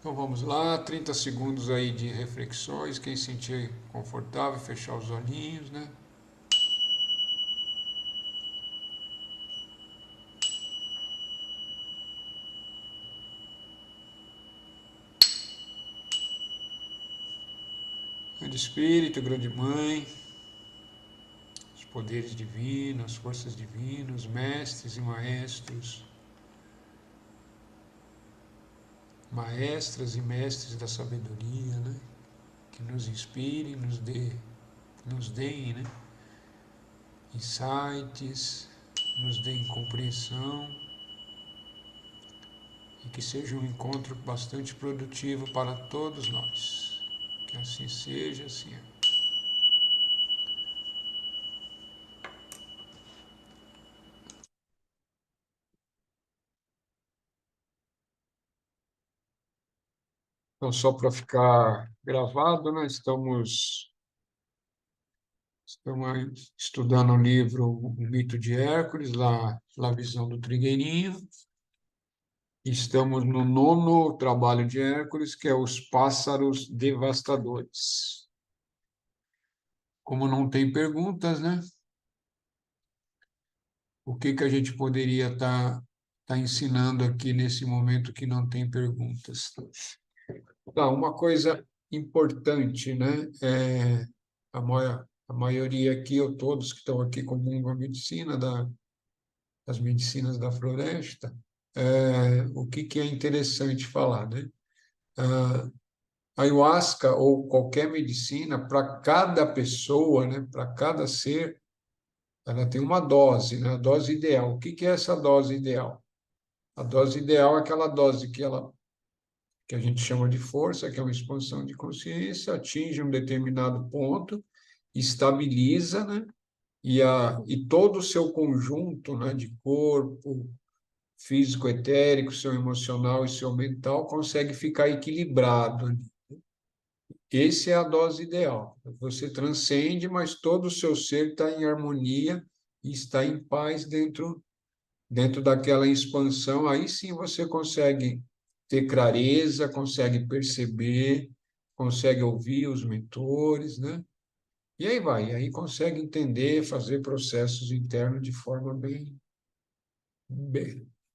Então vamos lá, 30 segundos aí de reflexões, quem sentir confortável, fechar os olhinhos, né? Grande Espírito, Grande Mãe, os poderes divinos, as forças divinas, mestres e maestros, maestras e mestres da sabedoria, né? Que nos inspirem, nos deem, né? Insights, nos deem compreensão e que seja um encontro bastante produtivo para todos nós. Que assim seja, assim é. Então, só para ficar gravado, né? Estamos estudando o livro O Mito de Hércules, lá a visão do Trigueirinho. Estamos no nono trabalho de Hércules, que é Os Pássaros Devastadores. Como não tem perguntas, né? O que que a gente poderia tá ensinando aqui nesse momento que não tem perguntas? Tá, uma coisa importante, né? A maioria aqui, ou todos que estão aqui comungam a medicina, das medicinas da floresta, o que que é interessante falar, né? A ayahuasca ou qualquer medicina, para cada pessoa, né? Para cada ser, ela tem uma dose, né? A dose ideal. O que que é essa dose ideal? A dose ideal é aquela dose que a gente chama de força, que é uma expansão de consciência, atinge um determinado ponto, estabiliza, né? E todo o seu conjunto, né, de corpo, físico, etérico, seu emocional e seu mental consegue ficar equilibrado. Essa é a dose ideal. Você transcende, mas todo o seu ser está em harmonia e está em paz dentro daquela expansão. Aí sim você consegue ter clareza, consegue perceber, consegue ouvir os mentores, né? E aí vai, aí consegue entender, fazer processos internos de forma bem,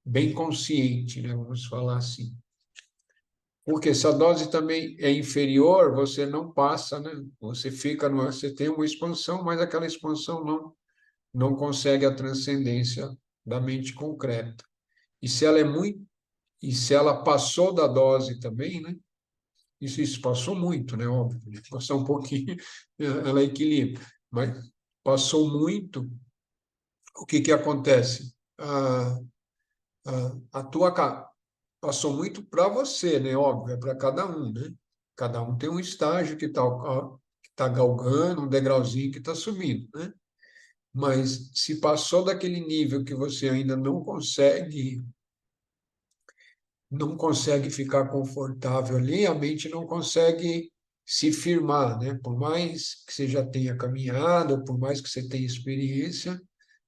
bem consciente, né? Vamos falar assim. Porque se a dose também é inferior, você não passa, né? Você fica no, você tem uma expansão, mas aquela expansão não consegue a transcendência da mente concreta. E se ela é muito, e se ela passou da dose também, né? Isso passou muito, né? Óbvio, né? Passou um pouquinho, ela equilibra. Mas passou muito, o que que acontece? A tua passou muito para você, né? Óbvio, é para cada um, né? Cada um tem um estágio que tá galgando, um degrauzinho que está subindo, né? Mas se passou daquele nível que você ainda não consegue ficar confortável ali, a mente não consegue se firmar, né? Por mais que você já tenha caminhado, ou por mais que você tenha experiência,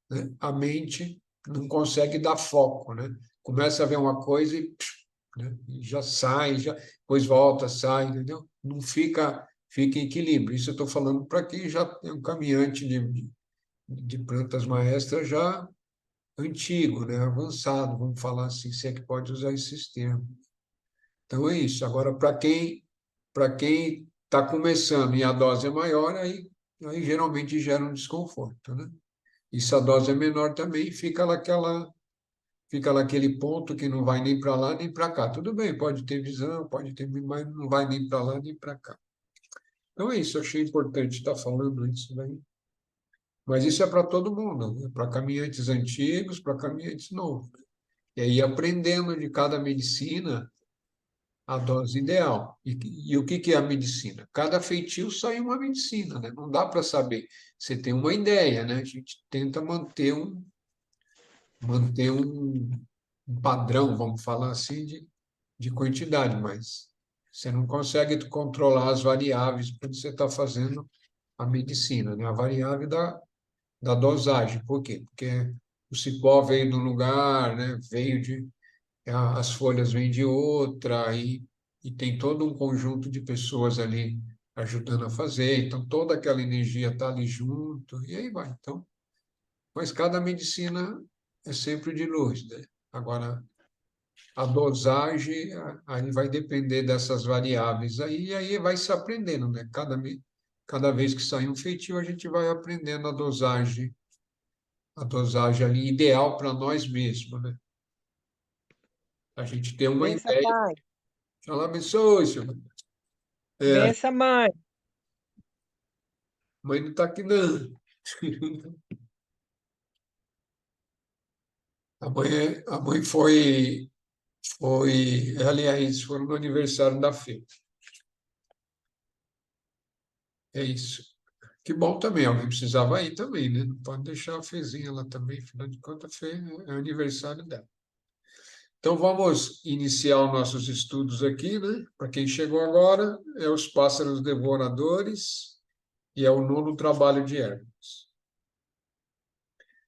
né? A mente não consegue dar foco, né? Começa a ver uma coisa né? E já sai, já, depois volta, sai, entendeu? Não fica em equilíbrio. Isso eu estou falando para quem já é um caminhante de plantas maestras já antigo, né? Avançado, vamos falar assim, se é que pode usar esses termos. Então é isso. Agora, para quem está começando e a dose é maior, aí geralmente gera um desconforto, né? E se a dose é menor também, fica naquele ponto que não vai nem para lá nem para cá. Tudo bem, pode ter visão, pode ter, mas não vai nem para lá nem para cá. Então é isso, eu achei importante estar falando isso daí. Mas isso é para todo mundo, né? Para caminhantes antigos, para caminhantes novos. E aí aprendendo de cada medicina a dose ideal. E o que que é a medicina? Cada feitio sai uma medicina, né? Não dá para saber. Você tem uma ideia, né? A gente tenta manter um padrão, vamos falar assim, de quantidade, mas você não consegue controlar as variáveis quando você está fazendo a medicina, né? A variável da dosagem. Por quê? Porque o cipó veio de um lugar, né? As folhas vêm de outra, e tem todo um conjunto de pessoas ali ajudando a fazer, então toda aquela energia está ali junto, e aí vai. Então, mas cada medicina é sempre de luz, né? Agora, a dosagem, aí vai depender dessas variáveis aí, e aí vai se aprendendo, né? Cada vez que sai um feitio, a gente vai aprendendo a dosagem ali ideal para nós mesmos, né? A gente tem uma Benção, ideia. pai. Allah abençoe, senhor. É, Benção, mãe. mãe não está aqui, não. A mãe aliás, foram no aniversário da Fê. É isso. Que bom também, alguém precisava ir também, né? Não pode deixar a Fezinha lá também, afinal de contas, a Fê é o aniversário dela. Então, vamos iniciar os nossos estudos aqui, né? Para quem chegou agora, é os pássaros devoradores e é o nono trabalho de Hermes.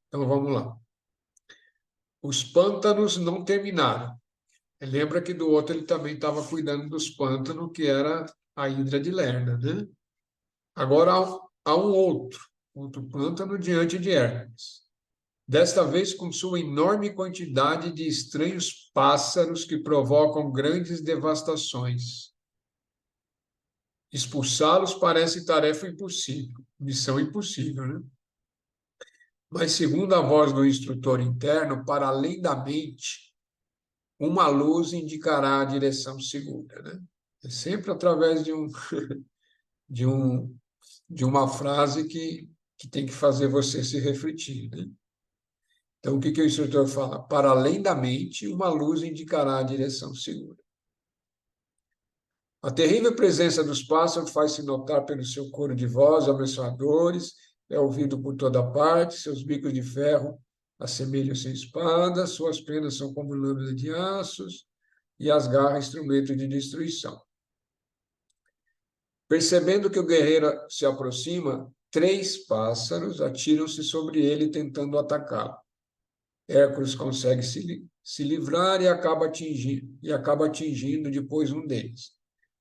Então, vamos lá. Os pântanos não terminaram. Lembra que do outro ele também estava cuidando dos pântanos, que era a Hidra de Lerna, né? Agora há um outro pântano diante de Hermes. Desta vez com sua enorme quantidade de estranhos pássaros que provocam grandes devastações. Expulsá-los parece tarefa impossível, missão impossível, né? Mas, segundo a voz do instrutor interno, para além da mente, uma luz indicará a direção segura, né? É sempre através de um, de uma frase que tem que fazer você se refletir, né? Então, o que o instrutor fala? Para além da mente, uma luz indicará a direção segura. A terrível presença dos pássaros faz-se notar pelo seu coro de voz abençoadores, é ouvido por toda parte, seus bicos de ferro assemelham-se a espadas, suas penas são como lâminas de aços, e as garras instrumento de destruição. Percebendo que o guerreiro se aproxima, 3 pássaros atiram-se sobre ele, tentando atacá-lo. Hércules consegue se livrar e acaba atingindo depois um deles.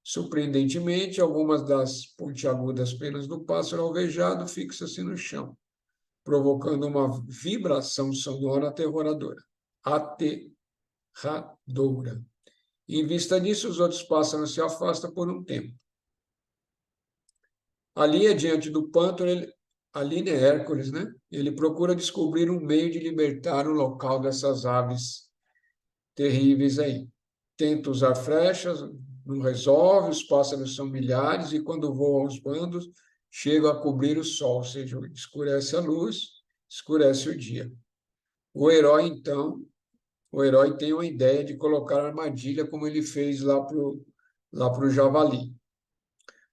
Surpreendentemente, algumas das pontiagudas penas do pássaro alvejado fixam-se no chão, provocando uma vibração sonora aterradora. Em vista disso, os outros pássaros se afastam por um tempo. Ali, diante do pântano, ali é Hércules, né? Ele procura descobrir um meio de libertar o local dessas aves terríveis aí. Tenta usar flechas, não resolve, os pássaros são milhares, e quando voam aos bandos, chegam a cobrir o sol, ou seja, escurece a luz, escurece o dia. Então, o herói tem uma ideia de colocar armadilha, como ele fez lá pro javali.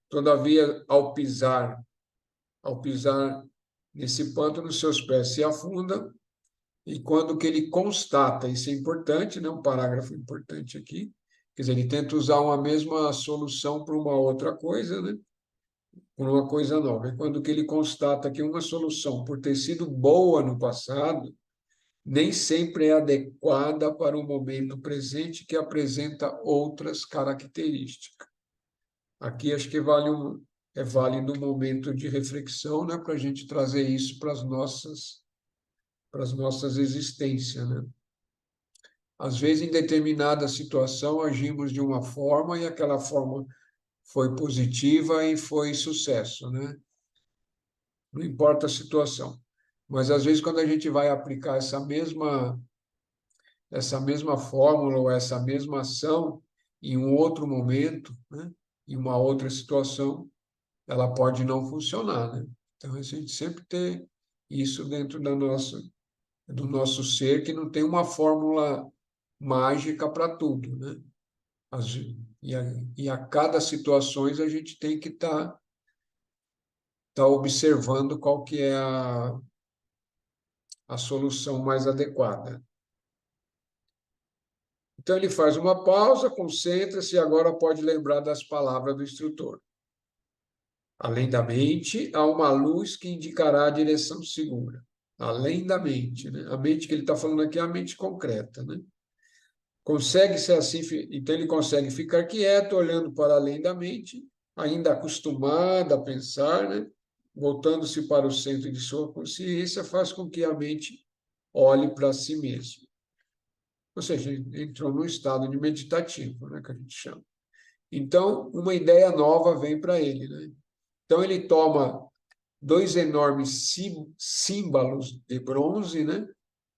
Todavia, ao pisar nesse pântano, seus pés se afundam, e quando que ele constata, isso é importante, né? Um parágrafo importante aqui, quer dizer, ele tenta usar uma mesma solução para uma outra coisa, né? Por uma coisa nova. E quando que ele constata que uma solução, por ter sido boa no passado, nem sempre é adequada para o momento presente, que apresenta outras características. Aqui acho que é válido um momento de reflexão, né, para a gente trazer isso para as nossas existências, né? Às vezes, em determinada situação, agimos de uma forma e aquela forma foi positiva e foi sucesso, né? Não importa a situação. Mas, às vezes, quando a gente vai aplicar essa mesma fórmula ou essa mesma ação em um outro momento, né? Em uma outra situação, ela pode não funcionar, né? Então, a gente sempre ter isso dentro do nosso ser, que não tem uma fórmula mágica para tudo, né? As, e a cada situações a gente tem que tá observando qual que é a solução mais adequada. Então ele faz uma pausa, concentra-se e agora pode lembrar das palavras do instrutor. Além da mente, há uma luz que indicará a direção segura. Além da mente, né? A mente que ele está falando aqui é a mente concreta, né? Consegue-se assim, então ele consegue ficar quieto, olhando para além da mente, ainda acostumado a pensar, né? Voltando-se para o centro de sua consciência, faz com que a mente olhe para si mesmo. Ou seja, ele entrou num estado de meditativo, né, que a gente chama. Então, uma ideia nova vem para ele, né? Então, ele toma dois enormes símbolos de bronze, né,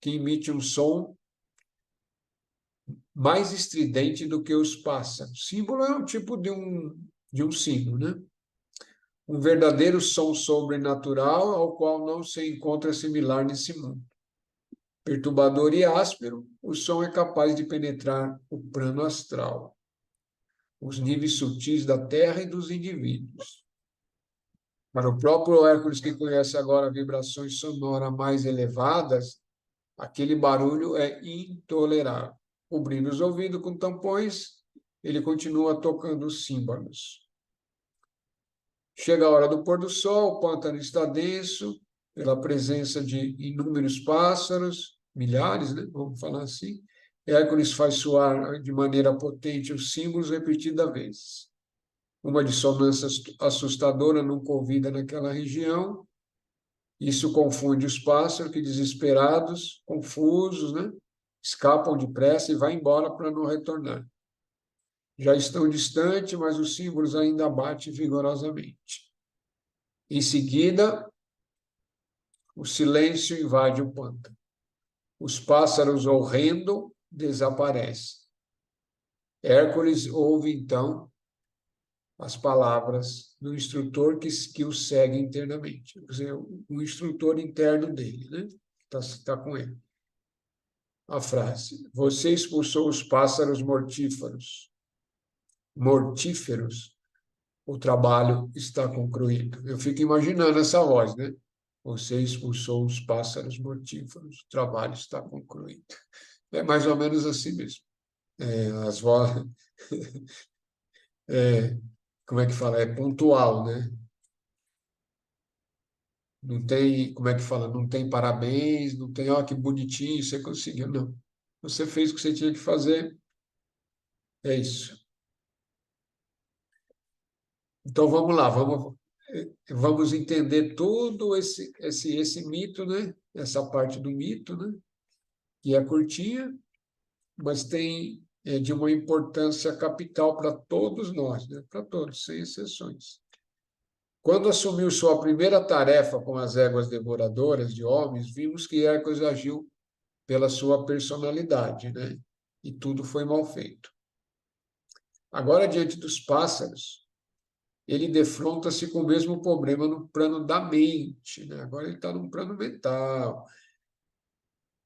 que emitem um som mais estridente do que os pássaros. Símbolo é um tipo de um sino, né? Um verdadeiro som sobrenatural ao qual não se encontra similar nesse mundo. Perturbador e áspero, o som é capaz de penetrar o plano astral, os níveis sutis da Terra e dos indivíduos. Para o próprio Hércules, que conhece agora vibrações sonoras mais elevadas, aquele barulho é intolerável. Cobrindo os ouvidos com tampões, ele continua tocando os símbolos. Chega a hora do pôr do sol, o pântano está denso, pela presença de inúmeros pássaros, milhares, né? Vamos falar assim. Hércules faz soar de maneira potente os símbolos repetidas vezes. Uma dissonância assustadora nunca ouvida naquela região. Isso confunde os pássaros que, desesperados, confusos, né? Escapam depressa e vão embora para não retornar. Já estão distantes, mas os símbolos ainda batem vigorosamente. Em seguida, o silêncio invade o pântano. Os pássaros horrendo desaparecem. Hércules ouve, então, as palavras do instrutor que o segue internamente. Quer dizer, o instrutor interno dele, né? Está com ele. A frase: você expulsou os pássaros mortíferos. Mortíferos. O trabalho está concluído. Eu fico imaginando essa voz, né? Você expulsou os pássaros mortíferos. O trabalho está concluído. É mais ou menos assim mesmo. As vozes. Como é que fala? É pontual, né? Não tem, como é que fala? Não tem parabéns, não tem, ó, que bonitinho, você conseguiu. Não. Você fez o que você tinha que fazer, é isso. Então vamos lá, vamos entender todo esse mito, né? Essa parte do mito, né? Que é curtinha, mas tem de uma importância capital para todos nós, né? Para todos, sem exceções. Quando assumiu sua primeira tarefa com as éguas devoradoras de homens, vimos que Hércules agiu pela sua personalidade, né? E tudo foi mal feito. Agora, diante dos pássaros, ele defronta-se com o mesmo problema no plano da mente, né? Agora ele está num plano mental,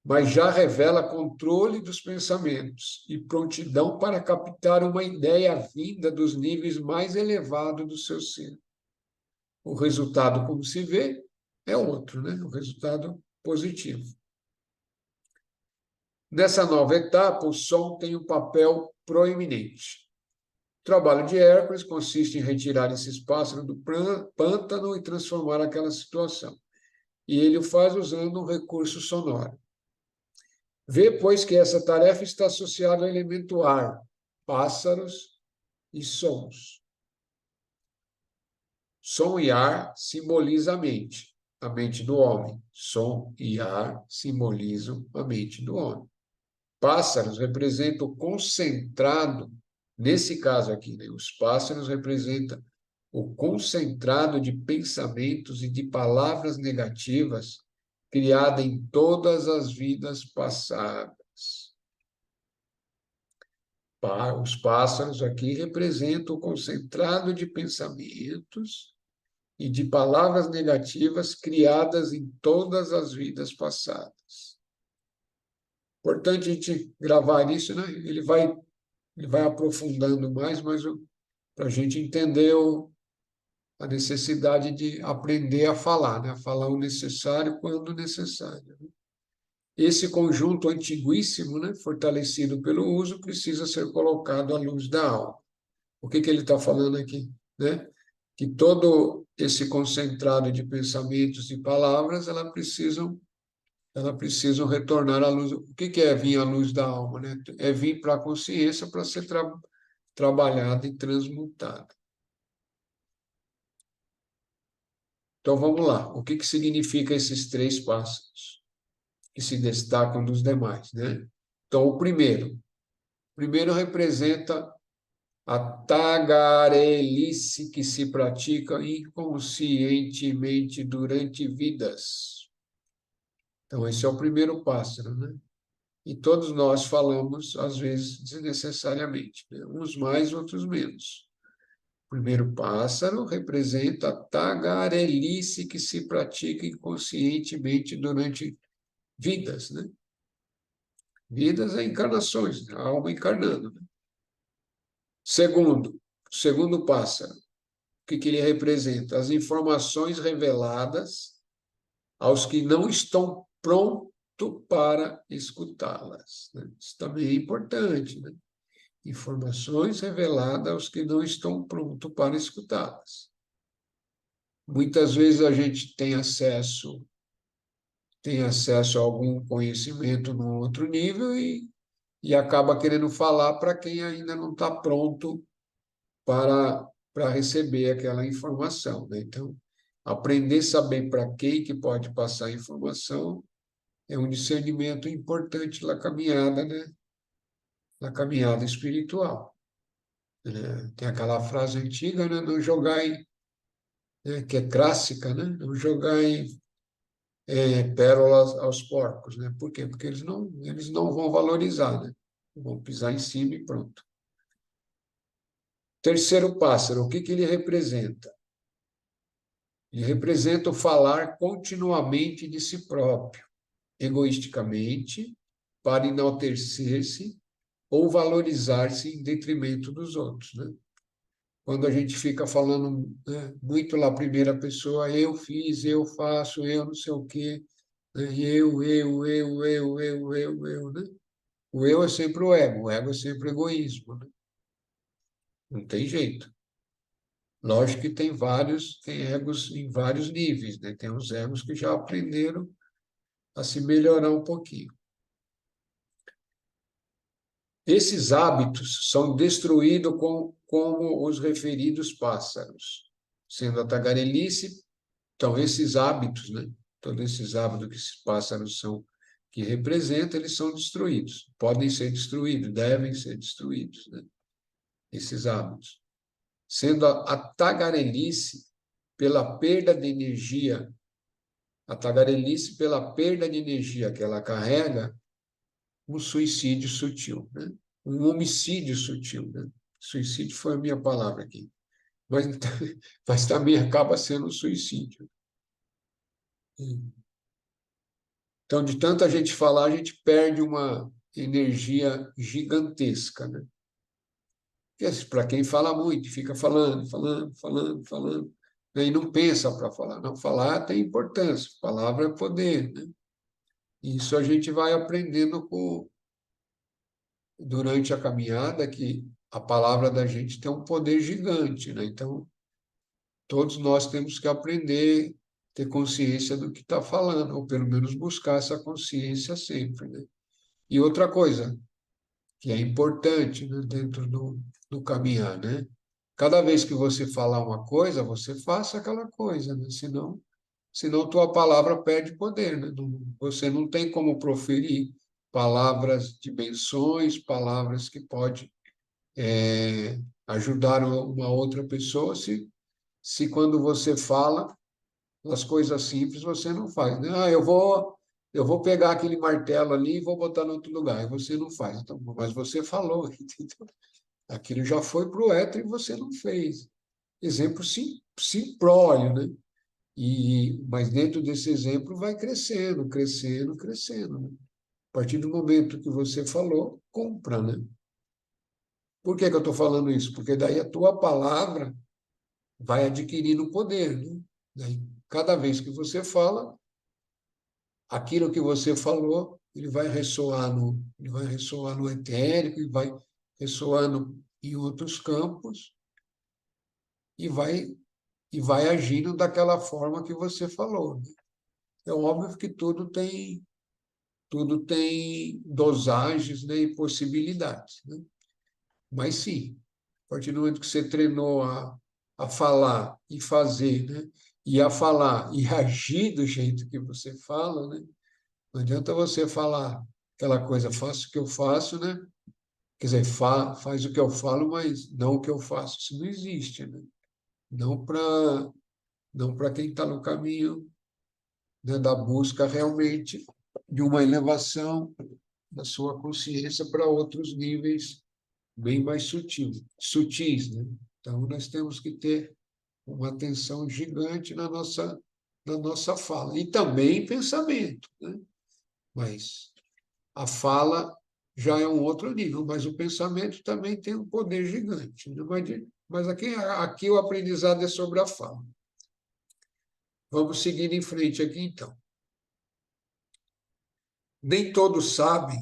mas já revela controle dos pensamentos e prontidão para captar uma ideia vinda dos níveis mais elevados do seu ser. O resultado, como se vê, é outro, né? O resultado positivo. Nessa nova etapa, o som tem um papel proeminente. O trabalho de Hércules consiste em retirar esses pássaros do pântano e transformar aquela situação. E ele o faz usando um recurso sonoro. Vê, pois, que essa tarefa está associada ao elemento ar, pássaros e sons. Som e ar simbolizam a mente do homem. Som e ar simbolizam a mente do homem. Pássaros representam o concentrado, nesse caso aqui, né? Os pássaros representam o concentrado de pensamentos e de palavras negativas criada em todas as vidas passadas. Os pássaros aqui representam o concentrado de pensamentos e de palavras negativas criadas em todas as vidas passadas. Importante a gente gravar isso, né? Ele vai aprofundando mais, mas para a gente entender a necessidade de aprender a falar, né? A falar o necessário quando necessário. Esse conjunto antiguíssimo, né, fortalecido pelo uso, precisa ser colocado à luz da alma. O que ele está falando aqui? Né? Que todo esse concentrado de pensamentos e palavras, elas precisam elas precisam retornar à luz. O que é vir à luz da alma, né? É vir para a consciência para ser trabalhada e transmutada. Então vamos lá. O que significa esses 3 pássaros que se destacam dos demais, né? Então o primeiro representa a tagarelice que se pratica inconscientemente durante vidas. Então esse é o primeiro pássaro, né? E todos nós falamos, às vezes, desnecessariamente, né? Uns mais, outros menos. O primeiro pássaro representa a tagarelice que se pratica inconscientemente durante vidas, né? Vidas é encarnações, a alma encarnando, né? Segundo pássaro, o que ele representa? As informações reveladas aos que não estão prontos para escutá-las, né? Isso também é importante, né? Informações reveladas aos que não estão prontos para escutá-las. Muitas vezes a gente tem acesso a algum conhecimento num outro nível e acaba querendo falar para quem ainda não está pronto para receber aquela informação, né? Então, aprender a saber para quem que pode passar a informação é um discernimento importante na caminhada, né? Na caminhada espiritual, né? Tem aquela frase antiga, né? Não jogai, né? Que é clássica, né? Não jogai pérolas aos porcos, né? Por quê? Porque eles não vão valorizar, né? Vão pisar em cima e pronto. Terceiro pássaro, o que ele representa? Ele representa o falar continuamente de si próprio, egoisticamente, para enaltecer-se ou valorizar-se em detrimento dos outros, né? Quando a gente fica falando, né, muito lá primeira pessoa, eu fiz, eu faço, eu não sei o quê, né? Eu, né? O eu é sempre o ego é sempre o egoísmo, né? Não tem jeito. Lógico que tem egos em vários níveis, né? Tem os egos que já aprenderam a se melhorar um pouquinho. Esses hábitos são destruídos como os referidos pássaros, sendo a tagarelice. Então, esses hábitos, né? Todos esses hábitos que esses pássaros que representam, eles são destruídos. Podem ser destruídos, devem ser destruídos, né? Esses hábitos. Sendo a tagarelice pela perda de energia, a tagarelice pela perda de energia que ela carrega, um suicídio sutil, né? Um homicídio sutil, né? Suicídio foi a minha palavra aqui, mas, mas também acaba sendo um suicídio. Então, de tanta gente falar, a gente perde uma energia gigantesca, né? Para quem fala muito, fica falando, né? E não pensa para falar. Não, falar tem importância, palavra é poder, né? E isso a gente vai aprendendo durante a caminhada, que a palavra da gente tem um poder gigante, né? Então, todos nós temos que aprender, ter consciência do que está falando, ou pelo menos buscar essa consciência sempre, né? E outra coisa que é importante, né, dentro do caminhar, né? Cada vez que você falar uma coisa, você faça aquela coisa, né? Senão tua palavra perde poder, né? Você não tem como proferir palavras de benções, palavras que pode ajudar uma outra pessoa, se quando você fala as coisas simples você não faz, né? Eu vou pegar aquele martelo ali e vou botar em outro lugar, e você não faz. Então, mas você falou, entendeu? Aquilo já foi para o éter e você não fez. Exemplo simplório, né? Mas dentro desse exemplo vai crescendo, crescendo, crescendo, né? A partir do momento que você falou, compra, né? Por que eu estou falando isso? Porque daí a tua palavra vai adquirindo poder, né? Daí, cada vez que você fala, aquilo que você falou, ele vai ressoar no etérico, e vai ressoando em outros campos e vai agindo daquela forma que você falou, né? É óbvio que tudo tudo tem dosagens, né, e possibilidades, né? Mas sim, a partir do momento que você treinou a falar e fazer, né, e a falar e agir do jeito que você fala, né? Não adianta você falar aquela coisa, faço o que eu faço, né? Quer dizer, faz o que eu falo, mas não o que eu faço. Isso não existe, né? Não para quem está no caminho, né, da busca realmente de uma elevação da sua consciência para outros níveis bem mais sutis, né? Então, nós temos que ter uma atenção gigante na nossa fala. E também pensamento, né? Mas a fala já é um outro nível, mas o pensamento também tem um poder gigante, né? Mas aqui o aprendizado é sobre a fala. Vamos seguir em frente aqui, então. Nem todos sabem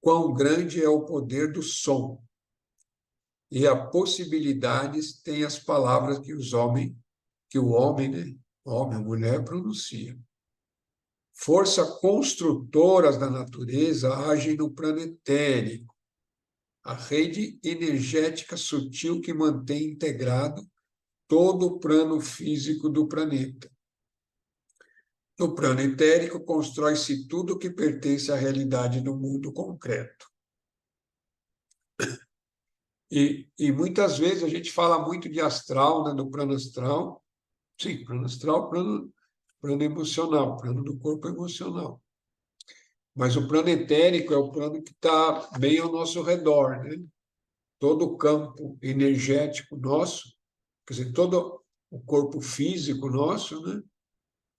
quão grande é o poder do som e a possibilidades têm as palavras que o homem, né? Homem, mulher, pronuncia. Força construtoras da natureza agem no plano etérico, a rede energética sutil que mantém integrado todo o plano físico do planeta. No plano etérico, constrói-se tudo que pertence à realidade do mundo concreto. E muitas vezes a gente fala muito de astral, né, do plano astral. Sim, plano astral, plano emocional, plano do corpo emocional. Mas o plano etérico é o plano que está bem ao nosso redor, né? Todo o campo energético nosso, quer dizer, todo o corpo físico nosso, né?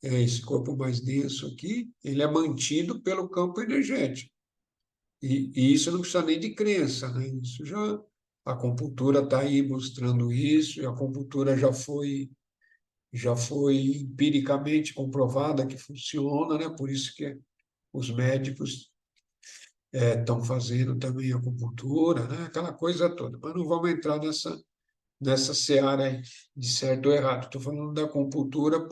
Esse corpo mais denso aqui, ele é mantido pelo campo energético. E isso não precisa nem de crença, né? Isso já, a acupuntura está aí mostrando isso, e a acupuntura já foi empiricamente comprovada que funciona, né? Por isso que os médicos estão fazendo também acupuntura, né? Aquela coisa toda. Mas não vamos entrar nessa seara aí de certo ou errado. Estou falando da acupuntura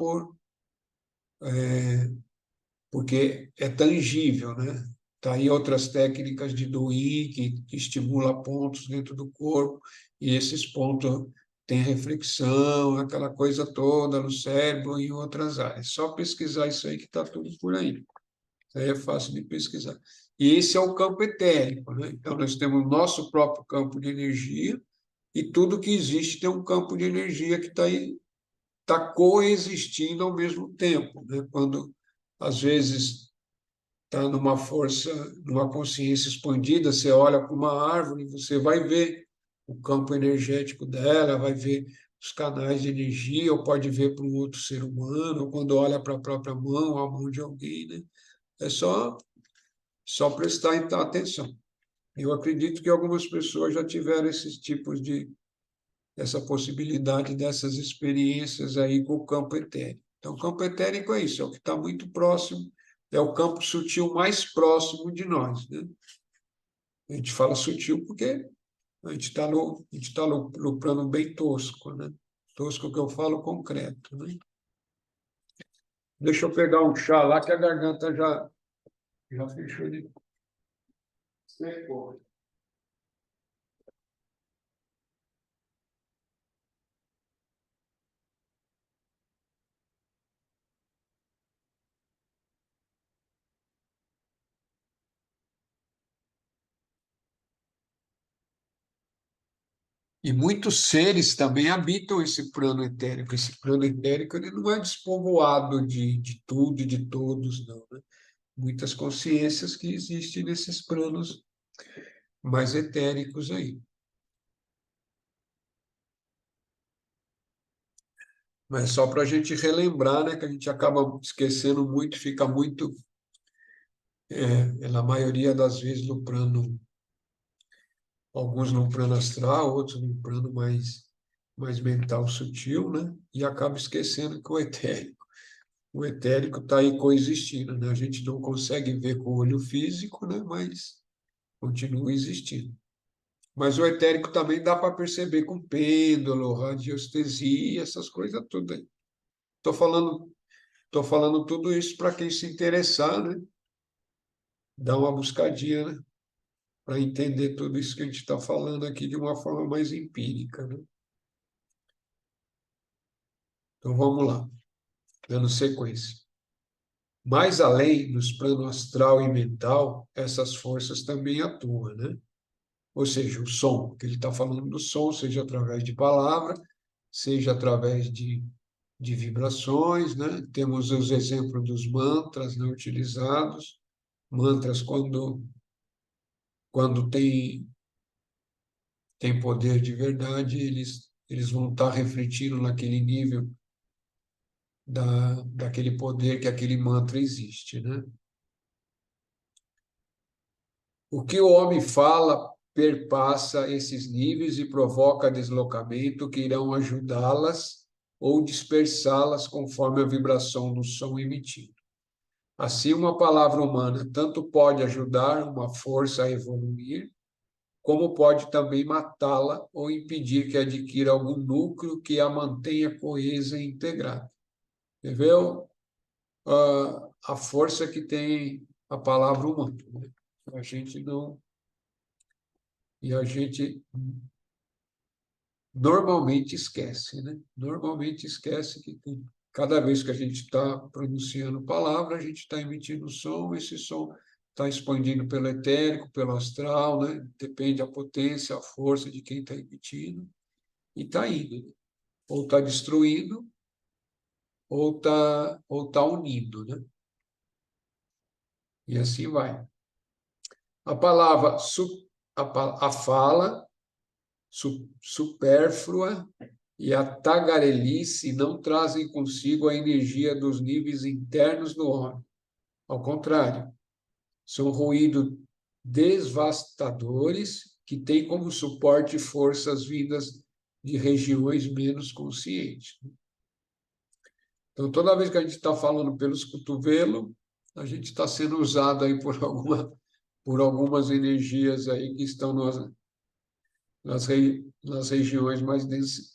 porque é tangível, né? Tá aí outras técnicas de Douyin que estimula pontos dentro do corpo, e esses pontos têm reflexão, aquela coisa toda no cérebro e em outras áreas. Só pesquisar isso aí que está tudo por aí. Isso aí é fácil de pesquisar. E esse é o campo etérico, né? Então, nós temos o nosso próprio campo de energia, e tudo que existe tem um campo de energia que está aí, está coexistindo ao mesmo tempo, né? Quando, às vezes, está numa força, numa consciência expandida, você olha para uma árvore, você vai ver o campo energético dela, vai ver os canais de energia, ou pode ver para um outro ser humano, ou quando olha para a própria mão, a mão de alguém, né? É só prestar atenção. Eu acredito que algumas pessoas já tiveram esses tipos essa possibilidade dessas experiências aí com o campo etérico. Então, o campo etérico é isso, é o que está muito próximo, é o campo sutil mais próximo de nós, né? A gente fala sutil porque a gente tá no plano bem tosco, né? Tosco que eu falo concreto, né? Deixa eu pegar um chá lá que a garganta já fechou de secou. E muitos seres também habitam esse plano etérico. Esse plano etérico ele não é despovoado de tudo e de todos, não, né? Muitas consciências que existem nesses planos mais etéricos aí. Mas só para a gente relembrar, né, que a gente acaba esquecendo muito, fica muito, na maioria das vezes, no plano, alguns no plano astral, outros no plano mais mental sutil, né? E acaba esquecendo que o etérico está aí coexistindo, né? A gente não consegue ver com o olho físico, né? Mas continua existindo. Mas o etérico também dá para perceber com pêndulo, radiestesia, essas coisas tudo aí. Estou falando tudo isso para quem se interessar, né? dar uma buscadinha, né? Para entender tudo isso que a gente está falando aqui de uma forma mais empírica, né? Então vamos lá, dando sequência. Mais além, nos plano astral e mental, essas forças também atuam, né? Ou seja, o som, que ele está falando do som, seja através de palavra, seja através de vibrações, né? Temos os exemplos dos mantras, né, utilizados. Mantras, quando tem poder de verdade, eles vão estar refletindo naquele nível daquele poder que aquele mantra existe, né? O que o homem fala perpassa esses níveis e provoca deslocamento que irão ajudá-las ou dispersá-las conforme a vibração do som emitido. Assim, uma palavra humana tanto pode ajudar uma força a evoluir, como pode também matá-la ou impedir que adquira algum núcleo que a mantenha coesa e integrada. Entendeu? A força que tem a palavra humana, né? A gente não. E a gente normalmente esquece, né? Normalmente esquece que cada vez que a gente está pronunciando palavra, a gente está emitindo som, esse som está expandindo pelo etérico, pelo astral, né? Depende da potência, a força de quem está emitindo, e está indo, né? Ou está destruindo, ou tá unindo, né? E assim vai. A palavra, a fala supérflua e a tagarelice não trazem consigo a energia dos níveis internos do homem. Ao contrário, são ruídos devastadores que têm como suporte forças vindas de regiões menos conscientes. Então, toda vez que a gente está falando pelos cotovelos, a gente está sendo usado aí por algumas energias aí que estão nas regiões mais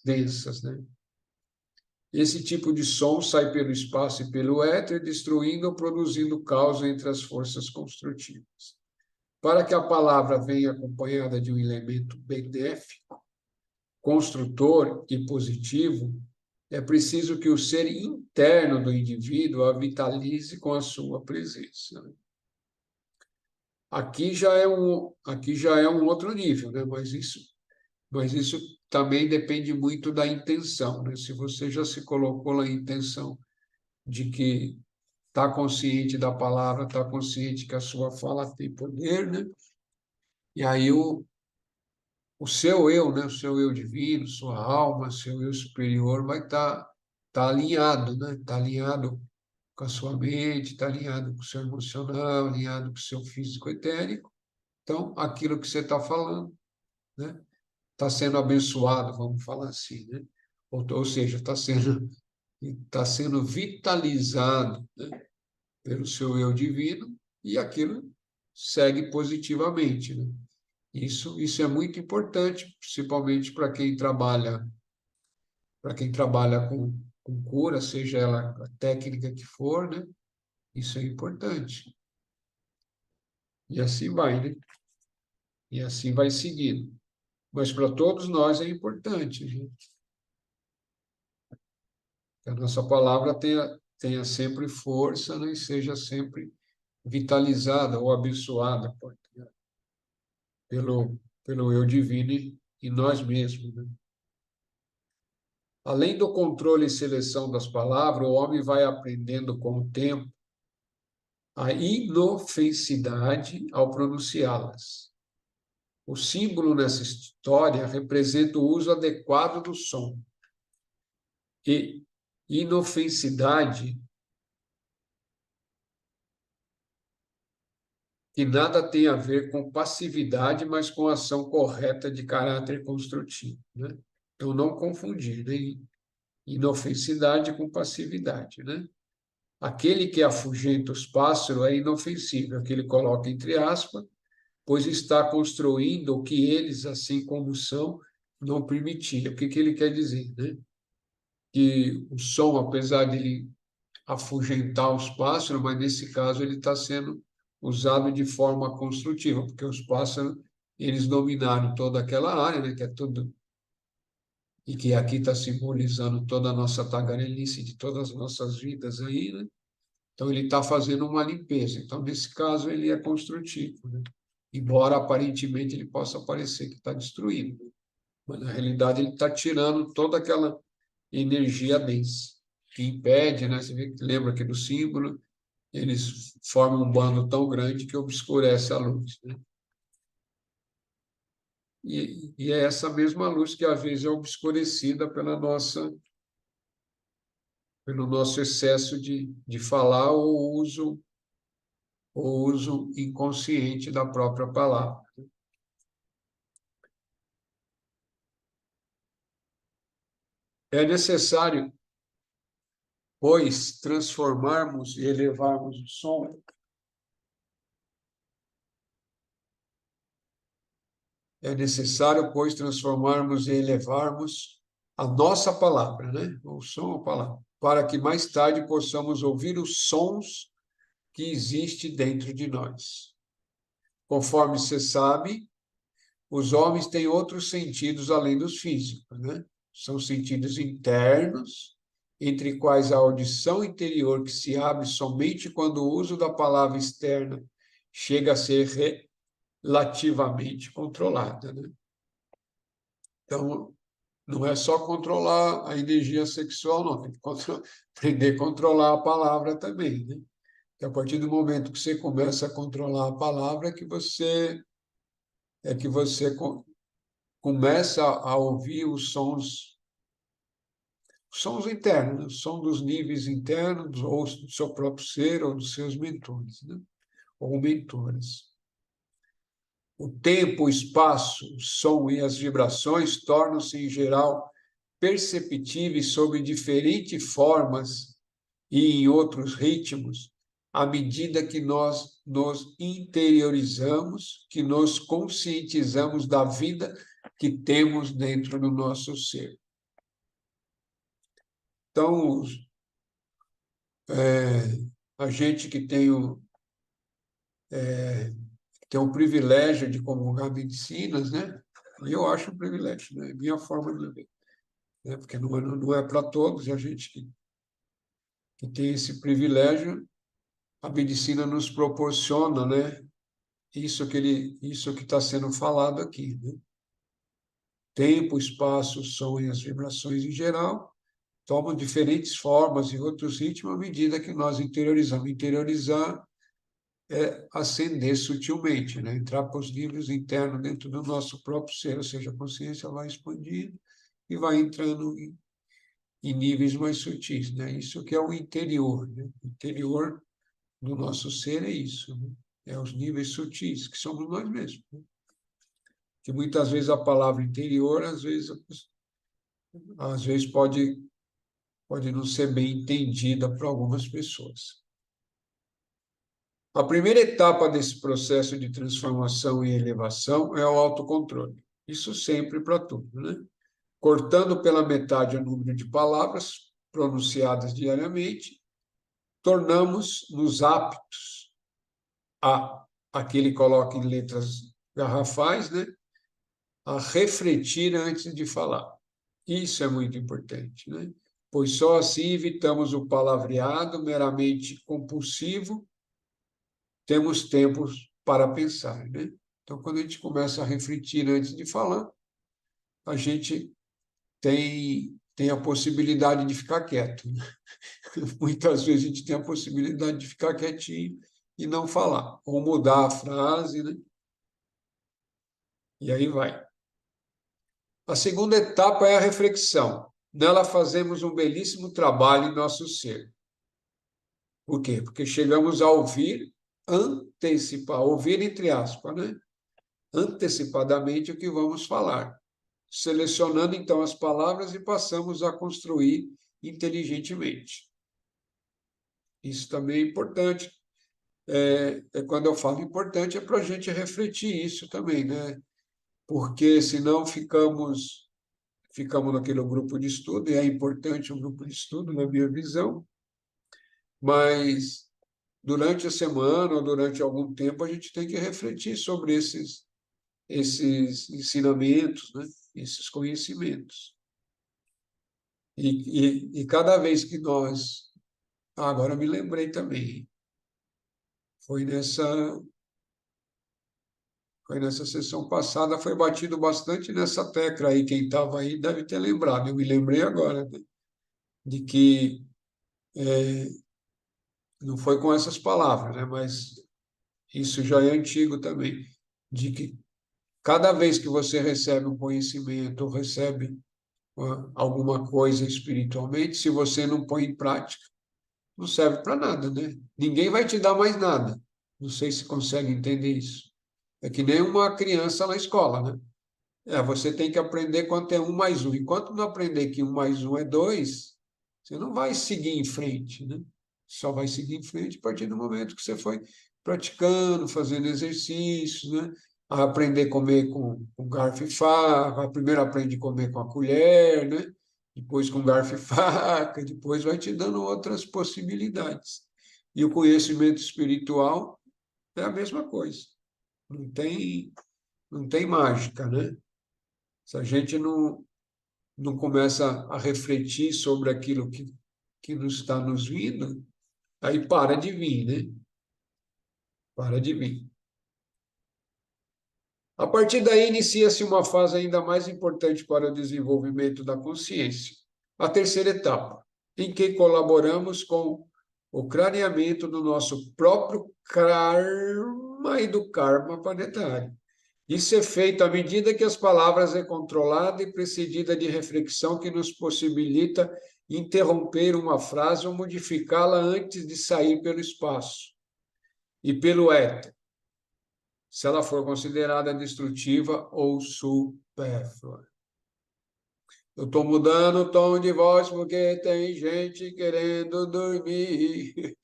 densas, né? Esse tipo de som sai pelo espaço e pelo éter, destruindo ou produzindo caos entre as forças construtivas. Para que a palavra venha acompanhada de um elemento benéfico, construtor e positivo, é preciso que o ser interno do indivíduo a vitalize com a sua presença. Aqui já é um outro nível, né? Mas isso também depende muito da intenção, né? Se você já se colocou na intenção de que está consciente da palavra, está consciente que a sua fala tem poder, né? E aí o seu eu, né? O seu eu divino, sua alma, seu eu superior vai tá alinhado, né? Está alinhado com a sua mente, está alinhado com o seu emocional, alinhado com o seu físico etérico. Então, aquilo que você está falando, né? Está sendo abençoado, vamos falar assim, né? Ou seja, está sendo vitalizado, né, pelo seu eu divino e aquilo segue positivamente, né? Isso é muito importante, principalmente para quem trabalha com cura, seja ela a técnica que for, né? Isso é importante. E assim vai, né? E assim vai seguindo. Mas para todos nós é importante, gente, que a nossa palavra tenha sempre força, né? E seja sempre vitalizada ou abençoada pelo eu divino e nós mesmos, né? Além do controle e seleção das palavras, o homem vai aprendendo com o tempo a inofensidade ao pronunciá-las. O símbolo nessa história representa o uso adequado do som. E inofensidade que nada tem a ver com passividade, mas com ação correta de caráter construtivo, né? Então, não confundir, né? Inofensidade com passividade, né? Aquele que afugenta os pássaros é inofensivo, aquele coloca entre aspas, pois está construindo o que eles, assim como são, não permitiam. O que ele quer dizer, né? Que o som, apesar de ele afugentar os pássaros, mas nesse caso ele está sendo usado de forma construtiva, porque os pássaros, eles dominaram toda aquela área, né, que é tudo, e que aqui está simbolizando toda a nossa tagarelice de todas as nossas vidas aí, né? Então, ele está fazendo uma limpeza. Então, nesse caso, ele é construtivo, né? Embora, aparentemente, ele possa parecer que está destruindo. Mas, na realidade, ele está tirando toda aquela energia densa, que impede, né? Você vê que lembra aqui do símbolo, eles formam um bando tão grande que obscurece a luz, né? E é essa mesma luz que, às vezes, é obscurecida pelo nosso excesso de falar ou uso inconsciente da própria palavra. É necessário, pois, transformarmos e elevarmos o som. É necessário, pois, transformarmos e elevarmos a nossa palavra, né? O som, a palavra, para que mais tarde possamos ouvir os sons que existem dentro de nós. Conforme você sabe, os homens têm outros sentidos além dos físicos, né? São sentidos internos, entre quais a audição interior que se abre somente quando o uso da palavra externa chega a ser relativamente controlada, né? Então, não é só controlar a energia sexual, não, tem que aprender a controlar a palavra também, né? Que a partir do momento que você começa a controlar a palavra, é que você começa a ouvir os sons internos, né? O som dos níveis internos, ou do seu próprio ser, ou dos seus mentores, né? Ou mentores. O tempo, o espaço, o som e as vibrações tornam-se, em geral, perceptíveis sob diferentes formas e em outros ritmos, à medida que nós nos interiorizamos, que nos conscientizamos da vida que temos dentro do nosso ser. Então, a gente que tem o privilégio de comungar medicinas, né? Eu acho um privilégio, né? É minha forma de ver, né? Porque não é para todos, e a gente que tem esse privilégio, a medicina nos proporciona, né? Isso que está sendo falado aqui, né? Tempo, espaço, som e as vibrações em geral tomam diferentes formas e outros ritmos à medida que nós interiorizamos. Interiorizar é ascender sutilmente, né? Entrar para os níveis internos dentro do nosso próprio ser, ou seja, a consciência vai expandindo e vai entrando em níveis mais sutis, né? Isso que é o interior, né? O interior do nosso ser é isso, né? É os níveis sutis, que somos nós mesmos, né? Que muitas vezes a palavra interior, às vezes pode não ser bem entendida por algumas pessoas. A primeira etapa desse processo de transformação e elevação é o autocontrole. Isso sempre para tudo, né? Cortando pela metade o número de palavras pronunciadas diariamente, tornamos-nos aptos aqui ele coloca em letras garrafais, né? A refletir antes de falar. Isso é muito importante, né? Pois só assim evitamos o palavreado meramente compulsivo, temos tempos para pensar, né? Então, quando a gente começa a refletir antes de falar, a gente tem a possibilidade de ficar quieto, né? Muitas vezes a gente tem a possibilidade de ficar quietinho e não falar, ou mudar a frase, né? E aí vai. A segunda etapa é a reflexão. Nela fazemos um belíssimo trabalho em nosso ser. Por quê? Porque chegamos a ouvir entre aspas, né? Antecipadamente o que vamos falar, selecionando então as palavras e passamos a construir inteligentemente. Isso também é importante. Quando eu falo importante, é para a gente refletir isso também, né? Porque senão ficamos naquele grupo de estudo, e é importante um grupo de estudo, na minha visão, mas durante a semana ou durante algum tempo, a gente tem que refletir sobre esses ensinamentos, né? Esses conhecimentos. E cada vez que nós... agora me lembrei também, foi nessa sessão passada, foi batido bastante nessa tecla aí, quem estava aí deve ter lembrado, eu me lembrei agora, né? De que, não foi com essas palavras, né? Mas isso já é antigo também, de que cada vez que você recebe um conhecimento, ou recebe alguma coisa espiritualmente, se você não põe em prática, não serve para nada, né? Ninguém vai te dar mais nada. Não sei se consegue entender isso. É que nem uma criança na escola, né? Você tem que aprender quanto é um mais um. Enquanto não aprender que um mais um é dois, você não vai seguir em frente, né? Só vai seguir em frente a partir do momento que você foi praticando, fazendo exercícios, né? A aprender a comer com garfo e faca, primeiro aprende a comer com a colher, né? Depois com garfo e faca, depois vai te dando outras possibilidades. E o conhecimento espiritual é a mesma coisa. Não tem mágica, né? Se a gente não começa a refletir sobre aquilo que nos está nos vindo, aí para de vir, né? Para de vir. A partir daí, inicia-se uma fase ainda mais importante para o desenvolvimento da consciência, a terceira etapa, em que colaboramos com o clareamento do nosso próprio karma e do karma planetário. Isso é feito à medida que as palavras é controlada e precedida de reflexão que nos possibilita interromper uma frase ou modificá-la antes de sair pelo espaço e pelo éter, se ela for considerada destrutiva ou supérflua. Eu estou mudando o tom de voz porque tem gente querendo dormir.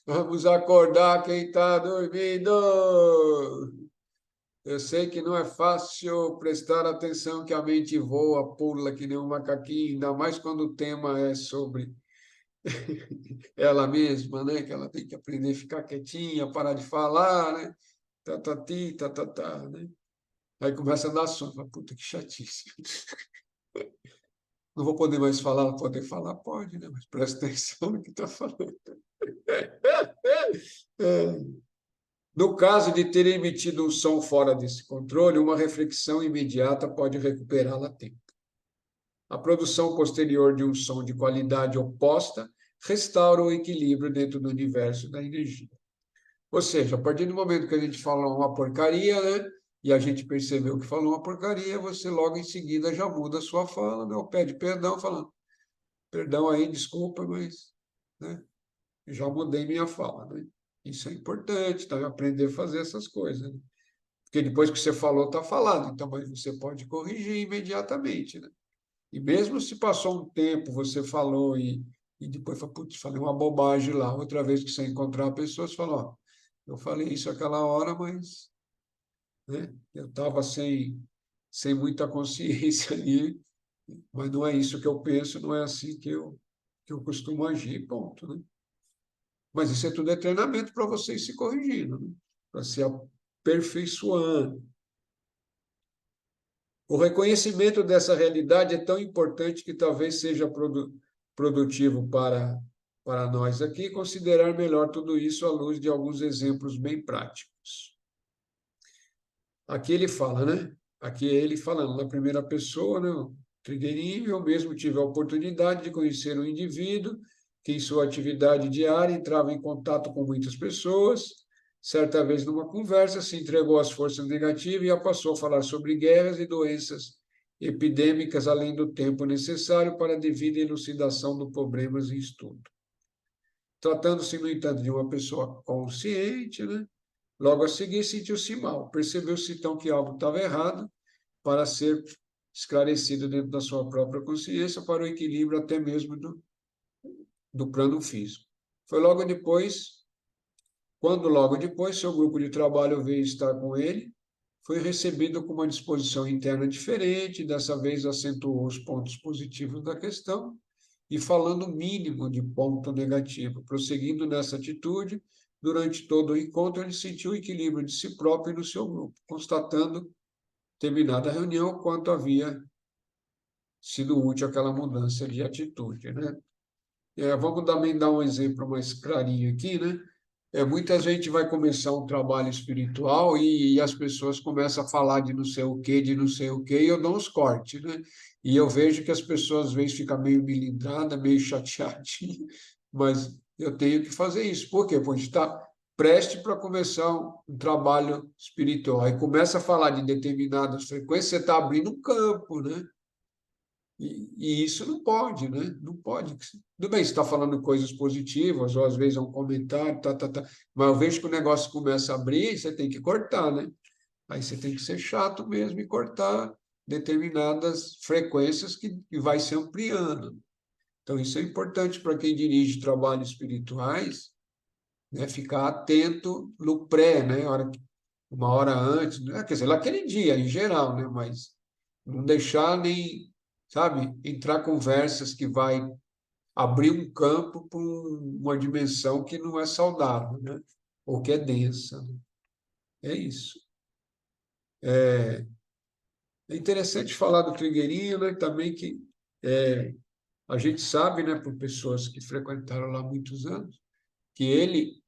Vamos acordar quem está dormindo. Eu sei que não é fácil prestar atenção que a mente voa, pula que nem um macaquinho, ainda mais quando o tema é sobre ela mesma, né? Que ela tem que aprender a ficar quietinha, parar de falar, né? Tatati, tatatá, né? Aí começa a dar sono. Fala, puta, que chatice. Não vou poder mais falar, poder falar pode, né? Mas presta atenção no que está falando. É. No caso de ter emitido um som fora desse controle, uma reflexão imediata pode recuperá-la a tempo. A produção posterior de um som de qualidade oposta restaura o equilíbrio dentro do universo da energia. Ou seja, a partir do momento que a gente falou uma porcaria, né? E a gente percebeu que falou uma porcaria, você logo em seguida já muda a sua fala, né? Ou pede perdão, falando, perdão aí, desculpa, mas, né? Já mudei minha fala, né? Isso é importante, tá? Aprender a fazer essas coisas, né? Porque depois que você falou, está falado, então mas você pode corrigir imediatamente, né? E mesmo se passou um tempo, você falou e depois falou, putz, falei uma bobagem lá. Outra vez que você encontrar a pessoa, você fala, ó, eu falei isso aquela hora, mas, né, eu estava sem muita consciência ali, mas não é isso que eu penso, não é assim que eu costumo agir, ponto, né? Mas isso tudo é treinamento para você ir se corrigindo, né? Para se aperfeiçoando. O reconhecimento dessa realidade é tão importante que talvez seja produtivo para nós aqui considerar melhor tudo isso à luz de alguns exemplos bem práticos. Aqui ele fala, né? Aqui é ele falando na primeira pessoa, né? O Trigueirinho, eu mesmo tive a oportunidade de conhecer um indivíduo que, em sua atividade diária, entrava em contato com muitas pessoas. Certa vez, numa conversa, se entregou às forças negativas e passou a falar sobre guerras e doenças epidêmicas, além do tempo necessário para a devida elucidação dos problemas em estudo. Tratando-se, no entanto, de uma pessoa consciente, né? Logo a seguir sentiu-se mal, percebeu-se então que algo estava errado para ser esclarecido dentro da sua própria consciência para o equilíbrio até mesmo do plano físico. Foi logo depois, quando logo depois seu grupo de trabalho veio estar com ele, foi recebido com uma disposição interna diferente, dessa vez acentuou os pontos positivos da questão e falando o mínimo de ponto negativo, prosseguindo nessa atitude, durante todo o encontro, ele sentiu o equilíbrio de si próprio e do seu grupo, constatando, terminada a reunião, quanto havia sido útil aquela mudança de atitude, né? Vamos também dar um exemplo mais clarinho aqui, né? Muita gente vai começar um trabalho espiritual e as pessoas começam a falar de não sei o quê, de não sei o quê, e eu dou uns cortes, né? E eu vejo que as pessoas às vezes ficam meio melindradas, meio chateadinhas, mas eu tenho que fazer isso. Por quê? Porque a gente está preste para começar um trabalho espiritual. Aí começa a falar de determinadas frequências, você está abrindo um campo, né? E isso não pode, né? Não pode. Tudo bem, você está falando coisas positivas, ou às vezes é um comentário, mas eu vejo que o negócio começa a abrir, você tem que cortar, né? Aí você tem que ser chato mesmo e cortar determinadas frequências que vai se ampliando. Então, isso é importante para quem dirige trabalhos espirituais, né? Ficar atento no pré, né? Uma hora antes, né? Quer dizer, naquele dia, em geral, né? Mas não deixar nem, sabe, entrar conversas que vai abrir um campo para uma dimensão que não é saudável, né? Ou que é densa, né? É isso. É interessante falar do Trigueirinho, né? Também que a gente sabe, né, por pessoas que frequentaram lá muitos anos, que ele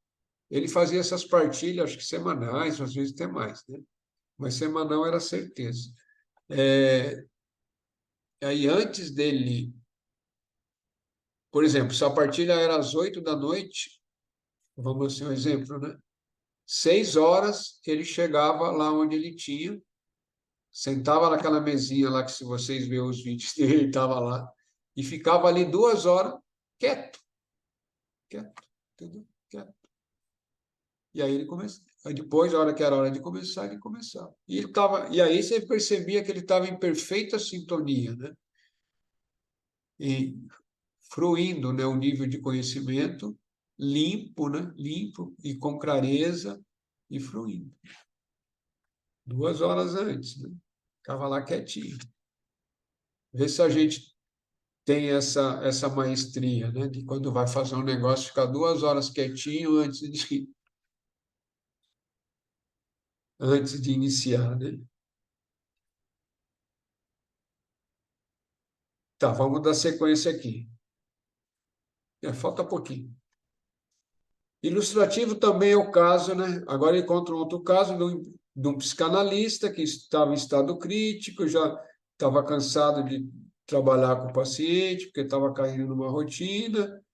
fazia essas partilhas, acho que semanais, às vezes até mais, né? Mas semanal era certeza. Aí antes dele, por exemplo, se a partilha era às 8 da noite, vamos assim, um exemplo, né? 6 horas ele chegava lá onde ele tinha, sentava naquela mesinha lá que se vocês verem os vídeos dele, ele estava lá, e ficava ali 2 horas quieto, quieto, entendeu? Quieto. E aí ele começava. Aí depois, a hora que era hora de começar, ele começava. E aí você percebia que ele estava em perfeita sintonia, né? E fruindo, né, o nível de conhecimento limpo, né? Limpo e com clareza e fluindo. 2 horas antes, né? Ficava lá quietinho. Vê se a gente tem essa maestria, né? De quando vai fazer um negócio, ficar 2 horas quietinho antes de iniciar, né? Tá, vamos dar sequência aqui. Falta pouquinho. Ilustrativo também é o caso, né? Agora encontra um outro caso de um psicanalista que estava em estado crítico, já estava cansado de trabalhar com o paciente, porque estava caindo numa rotina.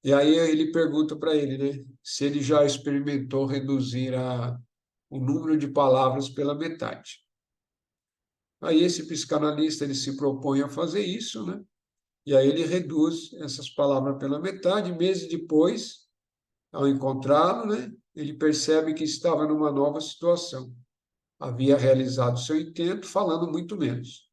E aí ele pergunta para ele, né, se ele já experimentou reduzir o número de palavras pela metade. Aí esse psicanalista ele se propõe a fazer isso, né? E aí ele reduz essas palavras pela metade. Meses depois, ao encontrá-lo, né, ele percebe que estava numa nova situação. Havia realizado seu intento falando muito menos.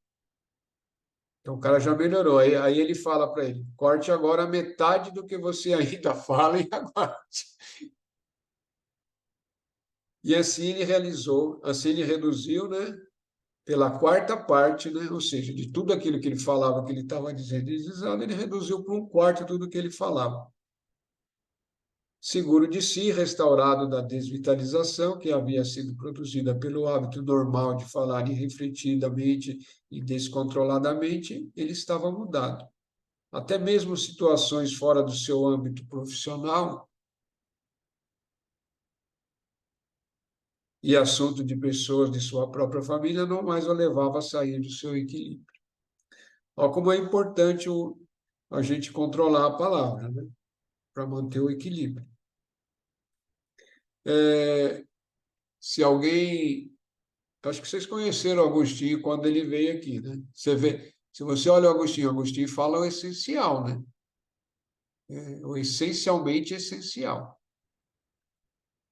Então o cara já melhorou. Aí ele fala para ele: corte agora a metade do que você ainda fala e aguarde. E assim ele reduziu, né, pela quarta parte, né, ou seja, de tudo aquilo que ele falava, que ele estava dizendo e deslizando, ele reduziu para um quarto tudo que ele falava. Seguro de si, restaurado da desvitalização que havia sido produzida pelo hábito normal de falar irrefletidamente e descontroladamente, ele estava mudado. Até mesmo situações fora do seu âmbito profissional e assunto de pessoas de sua própria família não mais o levava a sair do seu equilíbrio. Olha como é importante a gente controlar a palavra, né? Para manter o equilíbrio. Se alguém. Acho que vocês conheceram o Agostinho quando ele veio aqui, né? Você vê, se você olha o Agostinho fala o essencial, né? O essencialmente essencial.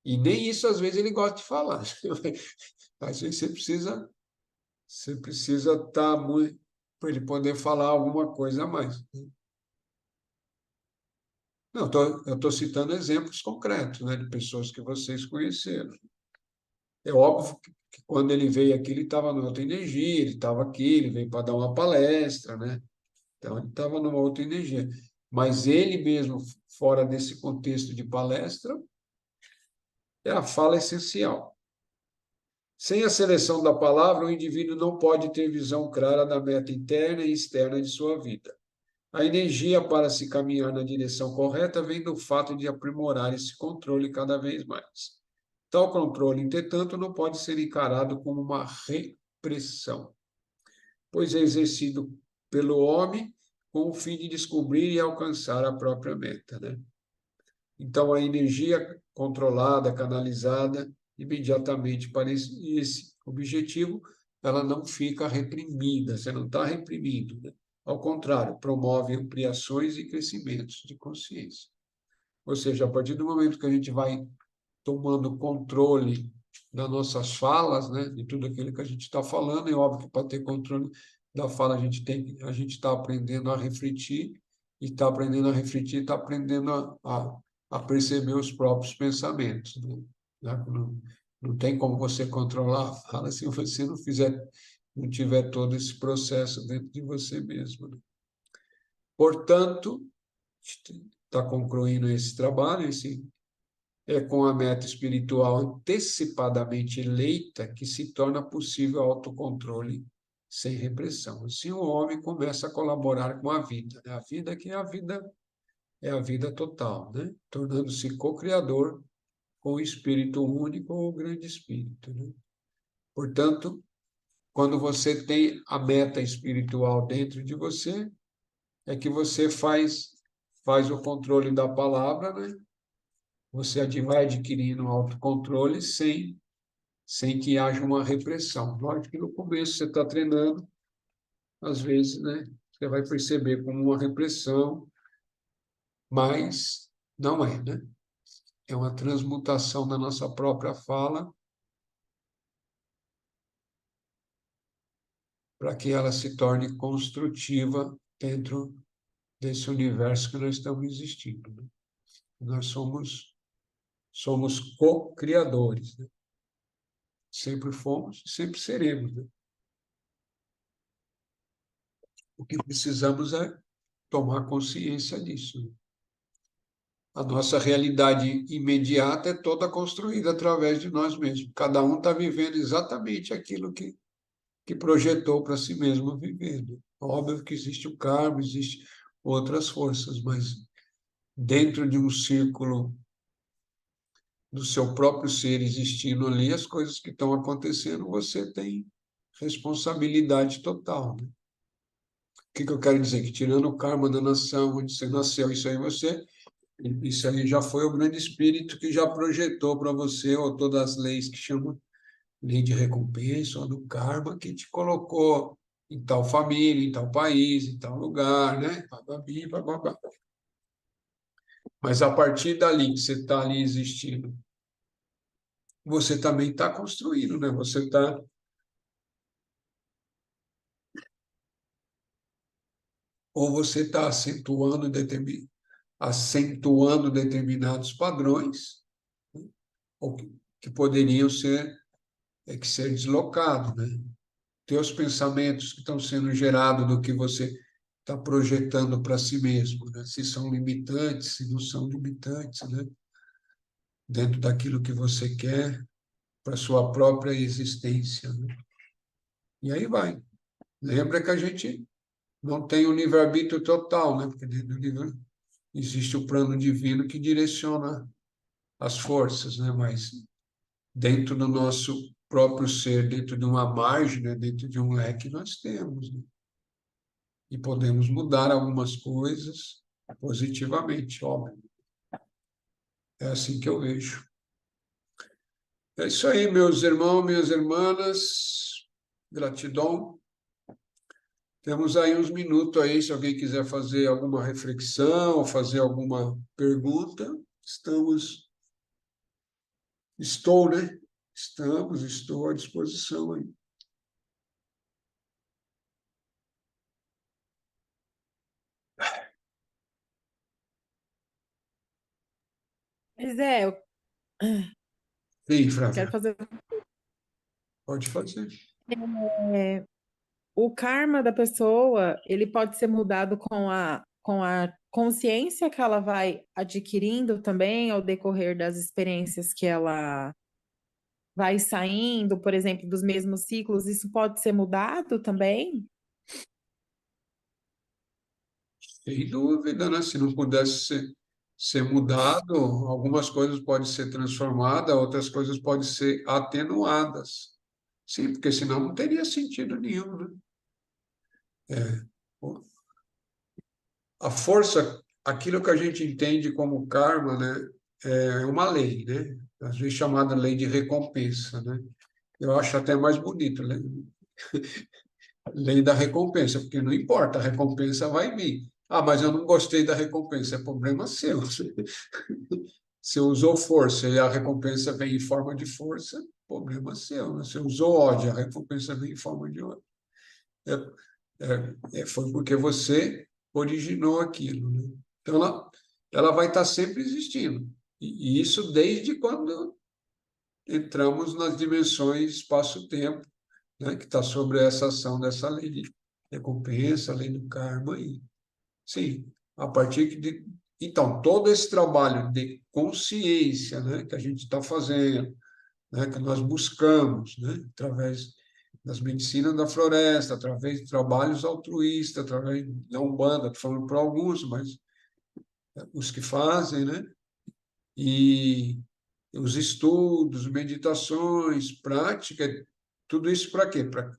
E nem isso às vezes ele gosta de falar. Às vezes você precisa estar muito para ele poder falar alguma coisa a mais. Não, eu estou citando exemplos concretos, né, de pessoas que vocês conheceram. É óbvio que quando ele veio aqui, ele estava numa outra energia, ele estava aqui, ele veio para dar uma palestra, né? Então, ele estava numa outra energia. Mas ele mesmo, fora desse contexto de palestra, é a fala essencial. Sem a seleção da palavra, o indivíduo não pode ter visão clara da meta interna e externa de sua vida. A energia para se caminhar na direção correta vem do fato de aprimorar esse controle cada vez mais. Tal controle, entretanto, não pode ser encarado como uma repressão, pois é exercido pelo homem com o fim de descobrir e alcançar a própria meta, né? Então, a energia controlada, canalizada imediatamente para esse objetivo, ela não fica reprimida, você não está reprimindo, né? Ao contrário, promove ampliações e crescimentos de consciência. Ou seja, a partir do momento que a gente vai tomando controle das nossas falas, né, de tudo aquilo que a gente está falando, é óbvio que para ter controle da fala a gente está aprendendo a refletir, e está aprendendo a refletir, está aprendendo a perceber os próprios pensamentos, né? Não tem como você controlar a fala se você não tiver todo esse processo dentro de você mesmo, né? Portanto, está concluindo esse trabalho, é com a meta espiritual antecipadamente eleita que se torna possível autocontrole sem repressão. Assim, o homem começa a colaborar com a vida, né? A vida que é a vida total, né? Tornando-se co-criador com o Espírito único ou o grande Espírito, né? Portanto, quando você tem a meta espiritual dentro de você, é que você faz o controle da palavra, né? Você vai adquirindo autocontrole sem que haja uma repressão. Lógico que no começo você está treinando, às vezes, né? Você vai perceber como uma repressão, mas não é, né? É uma transmutação da nossa própria fala para que ela se torne construtiva dentro desse universo que nós estamos existindo, né? Nós somos co-criadores, né? Sempre fomos e sempre seremos, né? O que precisamos é tomar consciência disso, né? A nossa realidade imediata é toda construída através de nós mesmos. Cada um está vivendo exatamente aquilo que projetou para si mesmo viver, né? Óbvio que existe o karma, existe outras forças, mas dentro de um círculo do seu próprio ser existindo ali, as coisas que estão acontecendo, você tem responsabilidade total, né? O que eu quero dizer? Que tirando o karma da nação onde você nasceu, isso aí já foi o grande espírito que já projetou para você, ou todas as leis que chamam lei de recompensa, ou do karma, que te colocou em tal família, em tal país, em tal lugar, né? Bababi, bababá. Mas a partir dali que você está ali existindo, você também está construindo, né? Você está ou você está acentuando determinados padrões, né? Ou que poderiam ser deslocados, né? Teus pensamentos que estão sendo gerados do que você está projetando para si mesmo, né? Se são limitantes, se não são limitantes, né? Dentro daquilo que você quer para sua própria existência, né? E aí vai. Lembra que a gente não tem o livre-arbítrio total, né? Porque dentro do livre existe o plano divino que direciona as forças, né? Mas dentro do nosso próprio ser, dentro de uma margem, né? Dentro de um leque, nós temos, né? E podemos mudar algumas coisas positivamente, óbvio. É assim que eu vejo. É isso aí, meus irmãos, minhas irmãs. Gratidão. Temos aí uns minutos aí, se alguém quiser fazer alguma reflexão, fazer alguma pergunta, estou, né? Estou à disposição aí. Pois é, eu Sim, quero Flávia, fazer. pode fazer. O karma da pessoa, ele pode ser mudado com a consciência que ela vai adquirindo também ao decorrer das experiências que ela vai saindo, por exemplo, dos mesmos ciclos, isso pode ser mudado também? Sem dúvida, né? Se não pudesse ser mudado, algumas coisas podem ser transformadas, outras coisas podem ser atenuadas. Sim, porque senão não teria sentido nenhum, né? A força, aquilo que a gente entende como karma, né, é uma lei, né? Às vezes chamada lei de recompensa, né? Eu acho até mais bonito, né? Lei da recompensa, porque não importa, a recompensa vai vir. Ah, mas eu não gostei da recompensa, é problema seu. Você usou força e a recompensa vem em forma de força, problema seu, né? Você usou ódio, a recompensa vem em forma de ódio. Foi porque você originou aquilo, né? Então, ela vai estar sempre existindo. E isso desde quando entramos nas dimensões espaço-tempo, né? Que está sobre essa ação dessa lei de recompensa, lei do karma. E, sim, a partir de... Então, todo esse trabalho de consciência, né? Que a gente está fazendo, né, que nós buscamos, né, através das medicinas da floresta, através de trabalhos altruístas, através da Umbanda, estou falando para alguns, mas os que fazem, né, e os estudos, meditações, prática, tudo isso para quê? Para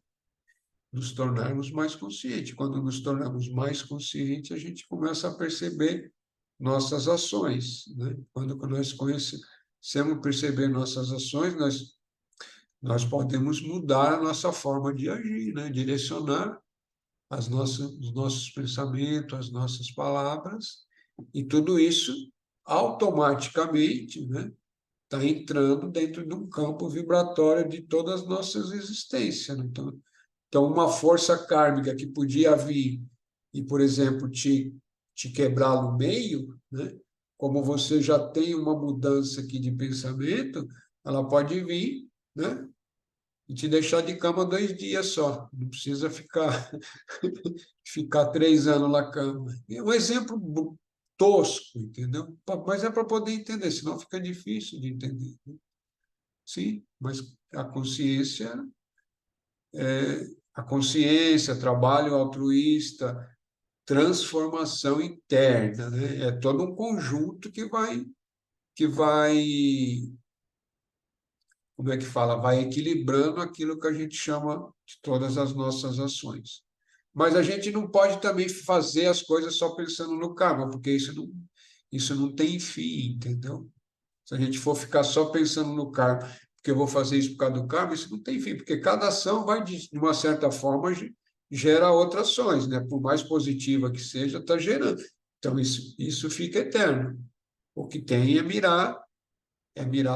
nos tornarmos mais conscientes. Quando nos tornamos mais conscientes, a gente começa a perceber nossas ações, né? Quando nós conhecemos perceber nossas ações, nós podemos mudar a nossa forma de agir, né? Direcionar os nossos pensamentos, as nossas palavras, e tudo isso automaticamente, né? Está entrando dentro de um campo vibratório de todas as nossas existências, né? Então, uma força kármica que podia vir e, por exemplo, te quebrar no meio, né? Como você já tem uma mudança aqui de pensamento, ela pode vir, né? E te deixar de cama 2 dias só. Não precisa ficar 3 anos na cama. É um exemplo tosco, entendeu? Mas é para poder entender, senão fica difícil de entender, né? Sim, mas a consciência, trabalho altruísta, transformação interna, né? É todo um conjunto que vai, como é que fala? Vai equilibrando aquilo que a gente chama de todas as nossas ações. Mas a gente não pode também fazer as coisas só pensando no karma, porque isso não tem fim, entendeu? Se a gente for ficar só pensando no karma, porque eu vou fazer isso por causa do karma, isso não tem fim, porque cada ação vai, de uma certa forma, gera outras ações, né? Por mais positiva que seja, está gerando. Então, isso fica eterno. O que tem é mirar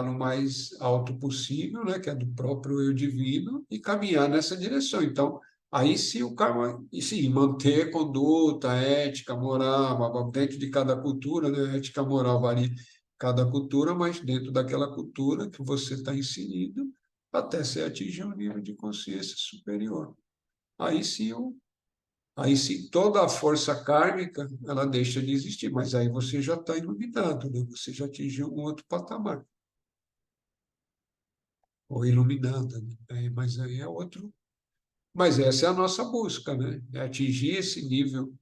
no mais alto possível, né, que é do próprio eu divino, e caminhar nessa direção. Então, aí sim o karma, e sim, manter conduta, ética, moral, dentro de cada cultura, né, ética, moral varia em cada cultura, mas dentro daquela cultura que você está inserido, até você atingir um nível de consciência superior. Aí sim, aí sim toda a força kármica, ela deixa de existir, mas aí você já está iluminado, né? Você já atingiu um outro patamar ou iluminada, né? Mas aí é outro. Mas essa é a nossa busca, né? É atingir esse nível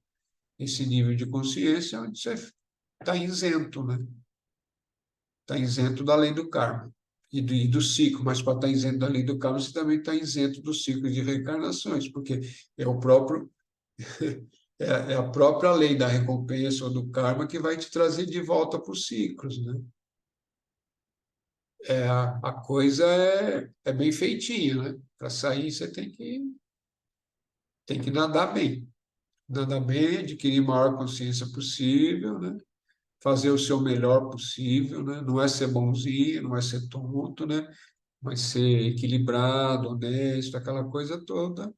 de consciência onde você está isento, né? Está isento da lei do karma e do ciclo, mas para estar isento da lei do karma, você também está isento do ciclo de reencarnações, porque é o próprio é a própria lei da recompensa ou do karma que vai te trazer de volta para os ciclos, né? A coisa é bem feitinha, né? Para sair, você tem que nadar bem, adquirir a maior consciência possível, né? Fazer o seu melhor possível, né? Não é ser bonzinho, não é ser tonto, né? Mas ser equilibrado, honesto, aquela coisa toda,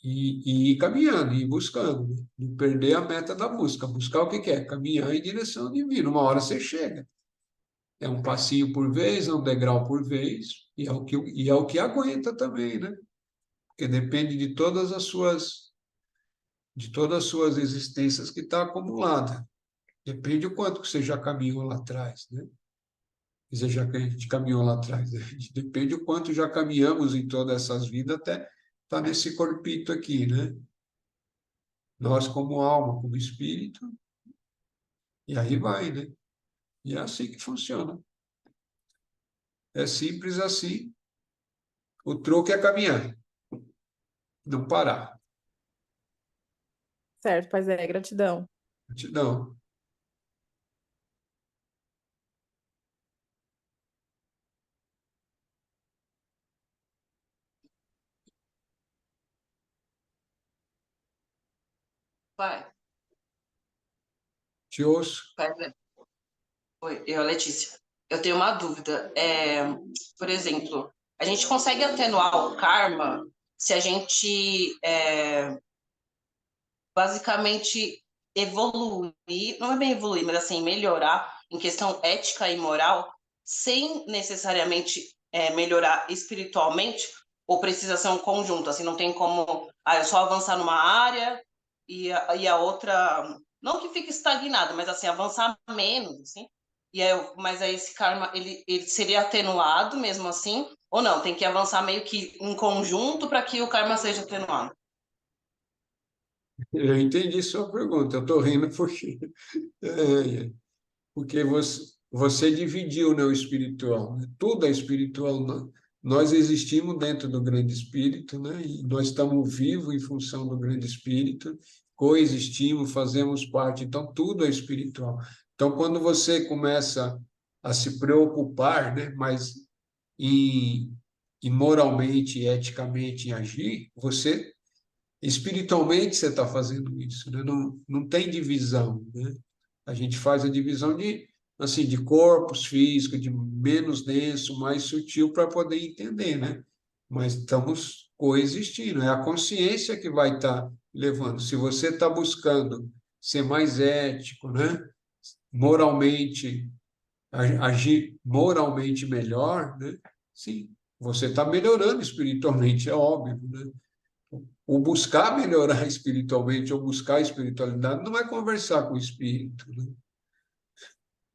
e ir caminhando, e ir buscando, né? Não perder a meta da busca. Buscar o que quer? Caminhar em direção ao divino. Uma hora você chega. É um passinho por vez, é um degrau por vez, e é o que aguenta também, né? Porque depende de todas as suas de todas as suas existências que está acumulada. Depende do quanto que você já caminhou lá atrás, né? Quer dizer, já que a gente caminhou lá atrás, né? Depende do quanto já caminhamos em todas essas vidas até estar tá nesse corpito aqui, né? Nós como alma, como espírito, e aí vai, né? E é assim que funciona. É simples assim. O truque é caminhar, não parar. Certo, Pai Zé, gratidão. Gratidão. Vai, Te ouço. vai. Oi, eu, Letícia. Eu tenho uma dúvida. Por exemplo, a gente consegue atenuar o karma se a gente basicamente evoluir, não é bem evoluir, mas assim, melhorar em questão ética e moral, sem necessariamente melhorar espiritualmente, ou precisa ser um conjunto, assim, não tem como, eu só avançar numa área e a outra, não que fique estagnada, mas assim, avançar menos, assim, mas aí esse karma, ele seria atenuado mesmo assim, ou não, tem que avançar meio que em conjunto para que o karma seja atenuado. Eu entendi sua pergunta. Eu estou rindo porque, porque você dividiu, né, o espiritual, né? Tudo é espiritual. Né? Nós existimos dentro do grande espírito, né? E nós estamos vivos em função do grande espírito, coexistimos, fazemos parte. Então, tudo é espiritual. Então, quando você começa a se preocupar, né, mas em, em moralmente, eticamente em agir, você espiritualmente você está fazendo isso, né? Não, não tem divisão, né? A gente faz a divisão de assim de corpos físicos, de menos denso, mais sutil para poder entender, né? Mas estamos coexistindo. É a consciência que vai estar levando. Se você está buscando ser mais ético, né? Moralmente agir moralmente melhor, né? Sim, você está melhorando espiritualmente, é óbvio, né? O buscar melhorar espiritualmente ou buscar a espiritualidade não é conversar com o espírito, né?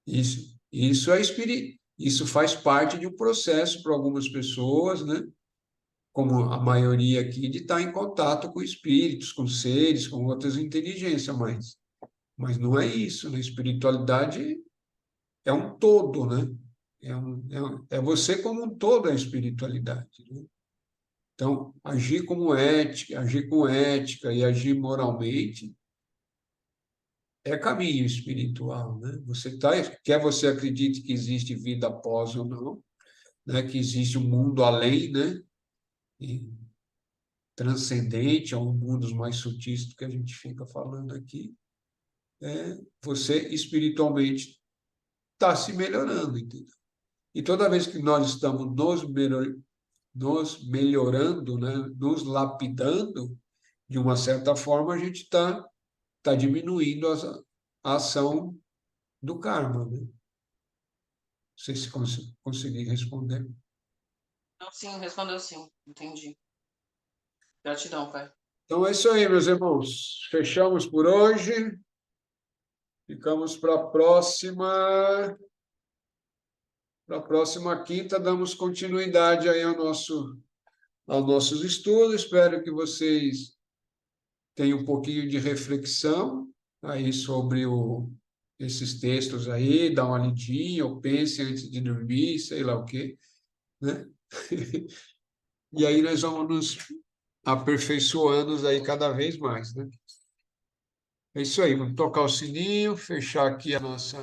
Isso é isso faz parte de um processo para algumas pessoas, né? Como a maioria aqui, de estar em contato com espíritos, com seres, com outras inteligências, mas não é isso, né? Espiritualidade é um todo, né? É você como um todo a espiritualidade, né? Então, agir como ética, agir com ética e agir moralmente é caminho espiritual, né? Quer você acredite que existe vida após ou não, né? Que existe um mundo além, né? E transcendente a um mundos mais sutis do que a gente fica falando aqui, você espiritualmente está se melhorando, entendeu? E toda vez que nós estamos nos melhorando, né? Nos lapidando, de uma certa forma, a gente tá diminuindo a ação do karma, né? Não sei se consegui responder. Não, sim, respondeu sim, entendi. Gratidão, pai. Então é isso aí, meus irmãos. Fechamos por hoje. Ficamos para a próxima. Para a próxima quinta, damos continuidade aí aos nossos estudos. Espero que vocês tenham um pouquinho de reflexão aí sobre esses textos aí, dá uma lidinha, ou pense antes de dormir, sei lá o quê, né? E aí nós vamos nos aperfeiçoando aí cada vez mais, né? É isso aí, vamos tocar o sininho, fechar aqui a nossa.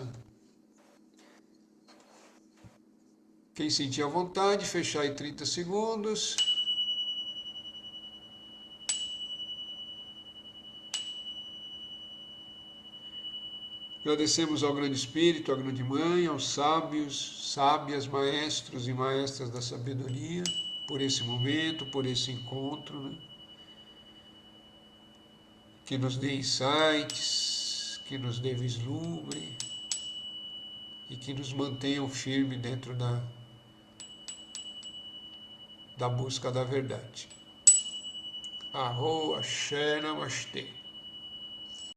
Quem sentir à vontade, fechar em 30 segundos. Agradecemos ao Grande Espírito, à Grande Mãe, aos sábios, sábias, maestros e maestras da sabedoria, por esse momento, por esse encontro, né? Que nos dê insights, que nos dê vislumbre e que nos mantenham firmes dentro da busca da verdade. Arro, Axé, Namastê.